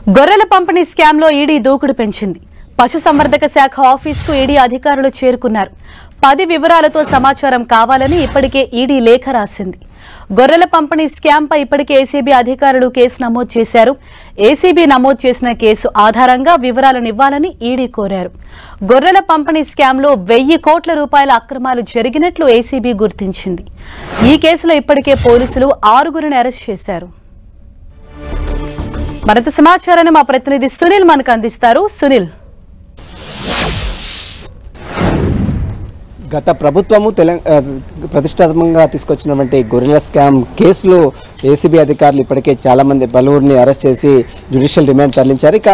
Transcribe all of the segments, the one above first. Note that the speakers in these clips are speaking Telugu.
గొర్రెల పంపిణీ స్కామ్ లో ఈడీ దూకుడు పెంచింది. పశుసంవర్ధక శాఖ ఆఫీసుకు ఈడీ అధికారులు చేరుకున్నారు. 10 వివరాలతో సమాచారం కావాలని ఇప్పటికే ఈడీ లేఖ రాసింది. గొర్రెల పంపిణీ స్కామ్ పై ఇప్పటికే ఏసీబీ అధికారులు కేసు నమోదు చేశారు. ఏసీబీ నమోదు చేసిన కేసు ఆధారంగా వివరాలను ఇవ్వాలని ఈడీ కోరారు. గొర్రెల పంపిణీ స్కామ్ లో 1000 కోట్ల రూపాయల అక్రమాలు జరిగినట్లు ఏసీబీ గుర్తించింది. ఈ కేసులో ఇప్పటికే పోలీసులు 6గురిని అరెస్ట్ చేశారు. మరింత సమాచారాన్ని మా ప్రతినిధి సునీల్ మనకు అందిస్తారు. సునీల్, గత ప్రభుత్వము ప్రతిష్టాత్మకంగా తీసుకొచ్చినటువంటి గొర్రెల స్కామ్ కేసులో ఏసీబీ అధికారులు ఇప్పటికే చాలామంది పలువురిని అరెస్ట్ చేసి జ్యుడిషియల్ రిమాండ్ తరలించారు. ఇక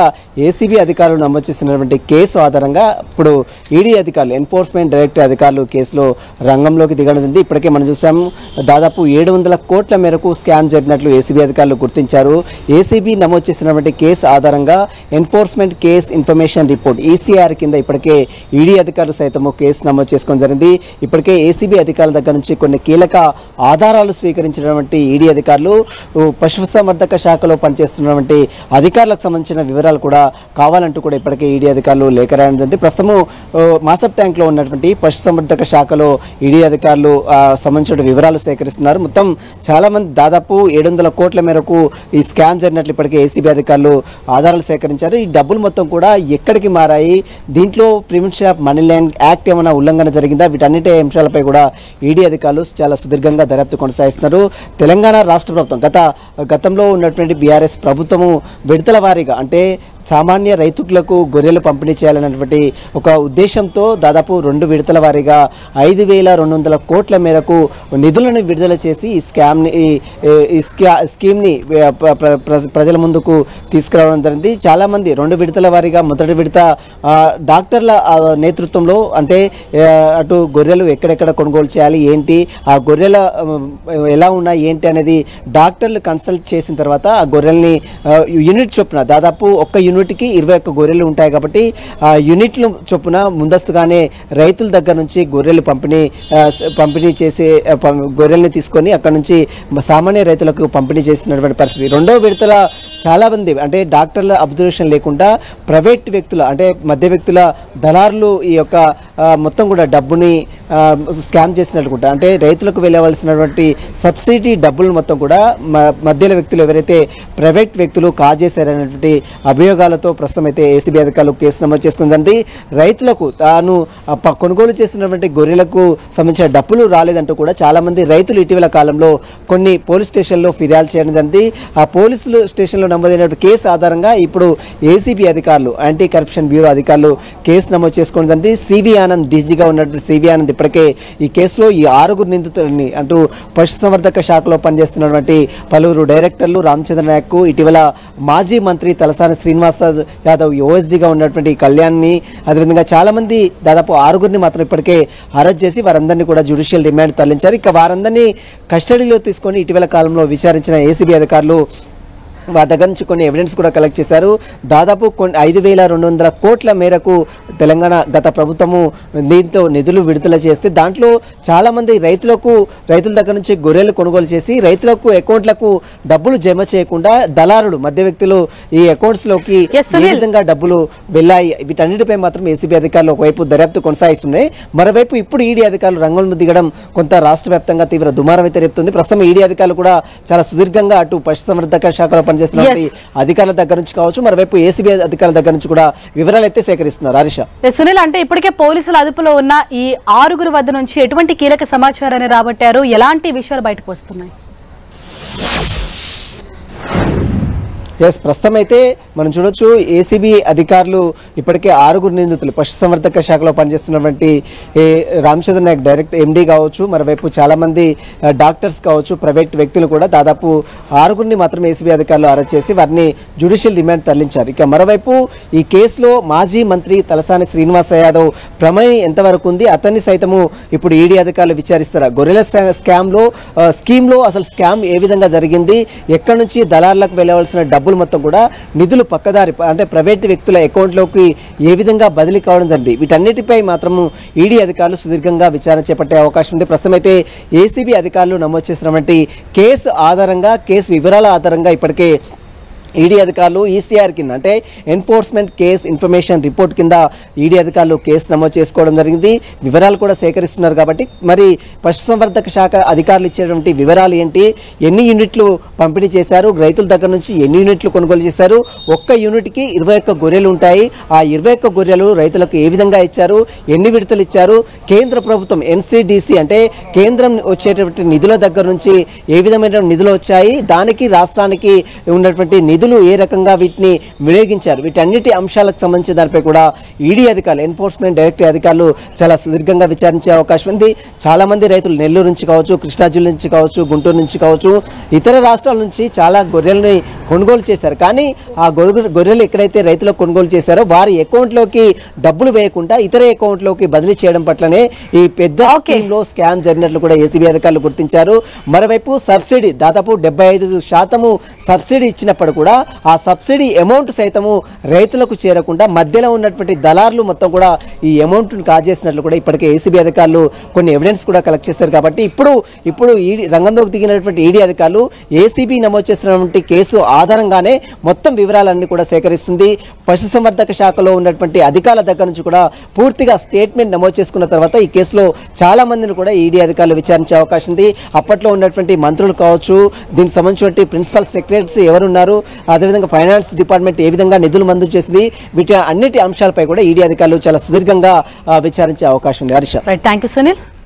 ఏసీబీ అధికారులు నమోదు చేసినటువంటి కేసు ఆధారంగా ఇప్పుడు ఈడీ అధికారులు, ఎన్ఫోర్స్మెంట్ డైరెక్టర్ అధికారులు కేసులో రంగంలోకి దిగనుంది. ఇప్పటికే మనం చూసాము, దాదాపు 700 కోట్ల మేరకు స్కామ్ జరిగినట్లు ఏసీబీ అధికారులు గుర్తించారు. ఏసీబీ నమోదు చేసినటువంటి కేసు ఆధారంగా enforcement case information report ECR కింద ఇప్పటికే ఈడీ అధికారులు సైతము కేసు నమోదు చేసుకొని జరిగింది. ఇప్పటికే ఏసీబీ అధికారుల దగ్గర నుంచి కొన్ని కీలక ఆధారాలు స్వీకరించినటువంటి ఈడీ అధికారులు పశుసంవర్ధక శాఖలో పనిచేస్తున్నటువంటి అధికారులకు సంబంధించిన వివరాలు కూడా కావాలంటూ కూడా ఇప్పటికే ఈడీ అధికారులు లేఖ రాయడం జరిగింది. ప్రస్తుతము మాసప్ ట్యాంక్ లో ఉన్నటువంటి పశుసంవర్ధక శాఖలో ఈడీ అధికారులు సంబంధించిన వివరాలు సేకరిస్తున్నారు. మొత్తం చాలా మంది, దాదాపు 700 కోట్ల మేరకు ఈ స్కామ్ జరిగినట్లు ఇప్పటికే ఏసీబీ అధికారులు ఆధారాలు సేకరించారు. ఈ డబ్బులు మొత్తం కూడా ఎక్కడికి మారాయి, దీంట్లో prevention of money laundering act ఏమైనా ఉల్లంఘన జరిగిందా, వీటన్నిటి అంశాలపై కూడా ఈడీ అధికారులు చాలా సుదీర్ఘంగా దర్యాప్తు కొనసాగిస్తున్నారు. తెలంగాణ రాష్ట్ర ప్రభుత్వం గతంలో ఉన్నటువంటి బీఆర్ఎస్ ప్రభుత్వము విడతల వారీగా, అంటే సామాన్య రైతులకు గొర్రెలు పంపిణీ చేయాలన్నటువంటి ఒక ఉద్దేశంతో దాదాపు 2 విడతల వారీగా 5200 కోట్ల మేరకు నిధులను విడుదల చేసి ఈ స్కీమ్ని ప్రజల ముందుకు తీసుకురావడం జరిగింది. చాలామంది 2 విడతల వారీగా మొదటి విడత డాక్టర్ల నేతృత్వంలో, అంటే అటు గొర్రెలు ఎక్కడెక్కడ కొనుగోలు చేయాలి, ఏంటి ఆ గొర్రెల ఎలా ఉన్నాయి ఏంటి అనేది డాక్టర్లు కన్సల్ట్ చేసిన తర్వాత ఆ గొర్రెల్ని యూనిట్ చొప్పున, దాదాపు ఒక్క యూనిట్కి 21 గొర్రెలు ఉంటాయి కాబట్టి ఆ యూనిట్ల చొప్పున ముందస్తుగానే రైతుల దగ్గర నుంచి గొర్రెలు పంపిణీ చేసే గొర్రెల్ని తీసుకొని అక్కడ నుంచి సామాన్య రైతులకు పంపిణీ చేసినటువంటి పరిస్థితి. 2వ విడతల చాలా మంది, అంటే డాక్టర్ల అబ్జర్వేషన్ లేకుండా ప్రైవేట్ వ్యక్తుల, అంటే మధ్య వ్యక్తుల దళారులు ఈ యొక్క మొత్తం కూడా డబ్బుని స్కామ్ చేసినట్టుకుంటా, అంటే రైతులకు వెళ్ళవలసినటువంటి సబ్సిడీ డబ్బులు మొత్తం కూడా మధ్యలో వ్యక్తులు ఎవరైతే ప్రైవేట్ వ్యక్తులు కాజేశారనేటువంటి అభియోగాలతో ప్రస్తుతం అయితే ఏసీబీ అధికారులు కేసు నమోదు చేసుకుందండి. రైతులకు తాను కొనుగోలు చేసినటువంటి గొర్రెలకు సంబంధించిన డబ్బులు రాలేదంటూ కూడా చాలామంది రైతులు ఇటీవల కాలంలో కొన్ని పోలీస్ స్టేషన్లో ఫిర్యాదు చేయడం జరిగింది. ఆ పోలీసులు స్టేషన్లో నమోదైన కేసు ఆధారంగా ఇప్పుడు ఏసీబీ అధికారులు, యాంటీ కరప్షన్ బ్యూరో అధికారులు కేసు నమోదు చేసుకుని జరిగింది. సివి ఆనంద్ డీజీగా ఉన్నటువంటి సివి ఆనంద్ ఇప్పటికే ఈ కేసులో ఈ 6 నిందితులని, అంటూ పశుసంవర్ధక శాఖలో పనిచేస్తున్నటువంటి పలువురు డైరెక్టర్లు, రామచంద్ర నాయక్, ఇటీవల మాజీ మంత్రి తలసాని శ్రీనివాస్ యాదవ్, ఓఎస్డీగా ఉన్నటువంటి కళ్యాణ్ని, అదేవిధంగా చాలా మంది దాదాపు 6 మాత్రం ఇప్పటికే అరెస్ట్ చేసి వారందరినీ కూడా జ్యుడిషియల్ రిమాండ్ తరలించారు. ఇక వారందరినీ కస్టడీలో తీసుకొని ఇటీవల కాలంలో విచారించిన ఏసీబీ అధికారులు వారి దగ్గర నుంచి కొన్ని ఎవిడెన్స్ కూడా కలెక్ట్ చేశారు. దాదాపు 5200 కోట్ల మేరకు తెలంగాణ గత ప్రభుత్వము దీంతో నిధులు విడుదల చేస్తే దాంట్లో చాలామంది రైతుల దగ్గర నుంచి గొర్రెలు కొనుగోలు చేసి రైతులకు అకౌంట్లకు డబ్బులు జమ చేయకుండా దళారులు, మధ్య వ్యక్తులు ఈ అకౌంట్స్లోకి ఏ విధంగా డబ్బులు వెళ్ళాయి, వీటన్నిటిపై మాత్రం ఏసీబీ అధికారులు ఒకవైపు దర్యాప్తు కొనసాగిస్తున్నాయి. మరోవైపు ఇప్పుడు ఈడీ అధికారులు రంగంలో దిగడం కొంత రాష్ట్ర వ్యాప్తంగా తీవ్ర దుమారం అయితే రేపుతుంది. ప్రస్తుతం ఈడీ అధికారులు కూడా చాలా సుదీర్ఘంగా అటు పశుసంవర్ధక శాఖలో చేస్తున్నటువంటి అధికారుల దగ్గర నుంచి కావచ్చు, మరోవైపు ఏసీబీ అధికారుల దగ్గర నుంచి కూడా వివరాలు అయితే సేకరిస్తున్నారు. హరీష, సునీల్, అంటే ఇప్పటికే పోలీసుల అదుపులో ఉన్న ఈ 6 వద్ద నుంచి ఎటువంటి కీలక సమాచారాన్ని రాబట్టారు, ఎలాంటి విషయాలు బయటకు వస్తున్నాయి? ప్రస్తుతం అయితే మనం చూడొచ్చు, ఏసీబీ అధికారులు ఇప్పటికే 6 నిందితులు, పశుసంవర్ధక శాఖలో పనిచేస్తున్నటువంటి రామచంద్ర నాయక్ డైరెక్ట్ ఎండీ కావచ్చు, మరోవైపు చాలా మంది డాక్టర్స్ కావచ్చు, ప్రైవేట్ వ్యక్తులు కూడా దాదాపు 6 మాత్రం ఏసీబీ అధికారులు అరెస్ట్ చేసి వారిని జ్యుడిషియల్ రిమాండ్ తరలించారు. ఇక మరోవైపు ఈ కేసులో మాజీ మంత్రి తలసాని శ్రీనివాస్ యాదవ్ ప్రమేయం ఎంతవరకు ఉంది, అతన్ని సైతము ఇప్పుడు ఈడీ అధికారులు విచారిస్తారు. గొర్రెల స్కీమ్లో అసలు స్కామ్ ఏ విధంగా జరిగింది, ఎక్కడి నుంచి దళారులకు వెళ్ళవలసిన డబ్బు మొత్తం కూడా నిధులు పక్కదారి, అంటే ప్రైవేట్ వ్యక్తుల అకౌంట్లోకి ఏ విధంగా బదిలీ కావడం జరిగింది, వీటన్నిటిపై మాత్రము ఈడీ అధికారులు సుదీర్ఘంగా విచారణ చేపట్టే అవకాశం ఉంది. ప్రస్తుతం అయితే ఏసీబీ అధికారులు నమోదు చేసినటువంటి కేసు వివరాల ఆధారంగా ఇప్పటికే ఈడీ అధికారులు ఈసీఆర్ కింద అంటే ఎన్ఫోర్స్మెంట్ కేస్ ఇన్ఫర్మేషన్ రిపోర్ట్ కింద ఈడీ అధికారులు కేసు నమోదు చేసుకోవడం జరిగింది. వివరాలు కూడా సేకరిస్తున్నారు. కాబట్టి మరి పశుసంవర్ధక శాఖ అధికారులు ఇచ్చేటువంటి వివరాలు ఏంటి, ఎన్ని యూనిట్లు పంపిణీ చేశారు, రైతుల దగ్గర నుంచి ఎన్ని యూనిట్లు కొనుగోలు చేశారు, ఒక్క యూనిట్కి 21 గొర్రెలు ఉంటాయి, ఆ 21 గొర్రెలు రైతులకు ఏ విధంగా ఇచ్చారు, ఎన్ని విడతలు ఇచ్చారు, కేంద్ర ప్రభుత్వం ఎన్సీడీసీ అంటే కేంద్రం వచ్చేటువంటి నిధుల దగ్గర నుంచి ఏ విధమైన నిధులు వచ్చాయి, దానికి రాష్ట్రానికి ఉన్నటువంటి నిధులు ఏ రకంగా వీటిని వినియోగించారు, వీటన్నిటి అంశాలకు సంబంధించిన దానిపై కూడా ఈడీ అధికారులు ఎన్ఫోర్స్మెంట్ డైరెక్టరేట్ అధికారులు చాలా సుదీర్ఘంగా విచారించే అవకాశం ఉంది. చాలా మంది రైతులు నెల్లూరు నుంచి కావచ్చు, కృష్ణా జిల్లా నుంచి కావచ్చు, గుంటూరు నుంచి కావచ్చు, ఇతర రాష్ట్రాల నుంచి చాలా గొర్రెల్ని కొనుగోలు చేశారు. కానీ ఆ గొర్రెలు ఎక్కడైతే రైతులకు కొనుగోలు చేశారో వారి అకౌంట్లోకి డబ్బులు వేయకుండా ఇతర అకౌంట్లోకి బదిలీ చేయడం పట్లనే ఈ పెద్ద స్కీమ్లో స్కామ్ జరిగినట్లు కూడా ఏసీబీ అధికారులు గుర్తించారు. మరోవైపు సబ్సిడీ దాదాపు 75% సబ్సిడీ ఇచ్చినప్పుడు కూడా ఆ సబ్సిడీ అమౌంట్ సైతము రైతులకు చేరకుండా మధ్యలో ఉన్నటువంటి దళారులు మొత్తం కూడా ఈ అమౌంట్ను కాజేసినట్లు కూడా ఇప్పటికే ఏసీబీ అధికారులు కొన్ని ఎవిడెన్స్ కూడా కలెక్ట్ చేశారు. కాబట్టి ఇప్పుడు ఈడీ రంగంలోకి దిగినటువంటి ఈడీ అధికారులు ఏసీబీ నమోదు చేసినటువంటి కేసు ఆధారంగానే మొత్తం వివరాలన్నీ కూడా సేకరిస్తుంది. పశుసంవర్ధక శాఖలో ఉన్నటువంటి అధికారుల దగ్గర నుంచి కూడా పూర్తిగా స్టేట్మెంట్ నమోదు చేసుకున్న తర్వాత ఈ కేసులో చాలా మందిని కూడా ఈడీ అధికారులు విచారించే అవకాశం ఉంది. అప్పట్లో ఉన్నటువంటి మంత్రులు కావచ్చు, దీనికి సంబంధించినటువంటి ప్రిన్సిపల్ సెక్రటరీస్ ఎవరున్నారు, అదేవిధంగా ఫైనాన్స్ డిపార్ట్మెంట్ ఏ విధంగా నిధులు మంజూరు చేసింది, వీటి అన్నిటి అంశాలపై కూడా ఈడీ అధికారులు చాలా సుదీర్ఘంగా విచారించే అవకాశం ఉంది. Harsha, thank you Sunil.